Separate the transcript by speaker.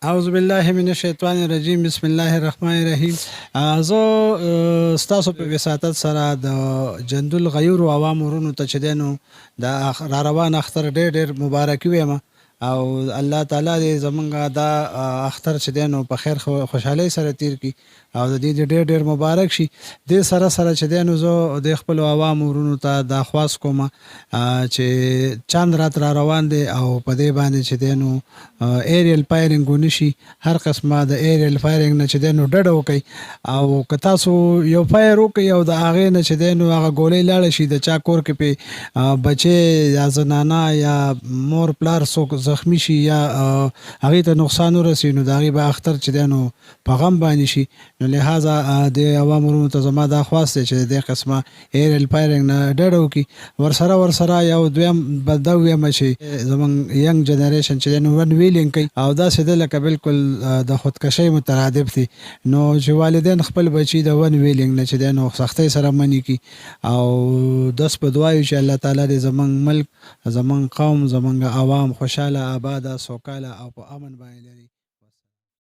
Speaker 1: اعوذ بالله من الشیطان الرجیم بسم الله الرحمن الرحیم. زه ستاسو په وساتت سره د جندول غیور او عوام ورونو ته چې دی نو د را روان اختر ډېر ډېر مبارکي ویم او الله تعالی دې زمونږ دا اختر چې دی نو په خیر خوشحالۍ سره تیر کړي او د دې ډېر ډېر مبارک شي. دې سره سره چې دی نو زه د خپلو عوامو ورونو ته دا خواست کوم چې چاند رات را روان دی او په دې باندې چې دی نو ایریل فایرنګ ونه شي. هر قسمه د ایریل فایرنګ نه چې دی نو ډډه وکړئ او که تاسو یو فایر وکړئ او د هغې نه چې دی نو هغه ګولۍ لاړه شي د چا کور کې پې بچی یا زنانه یا مور پلار څوک زخمی شي یا هغې ته نقصان ورسي نو د هغې به اختر چې دی نو په غم باندې شي. نو لهذا د عوامو ورونو ته زما دا خواست دی چې د دې قسمه ایریل فایرنګ نه ډډه وکړي. ورسره یو دویم به دا ویم چې زموږ ینګ جنریشن چې دی نو ون ویلینګ کوي او داسې ده لکه بالکل د خودکشۍ مترادف دي. نو چې والدین خپل بچي د ون ویلینګ نه چې دی نو سختۍ سره منې کړي او داس په دعا یو چې الله تعالی دې زموږ ملک زموږ قوم زموږ عوام خوشحاله آباده سوکاله او په امن باندې لري.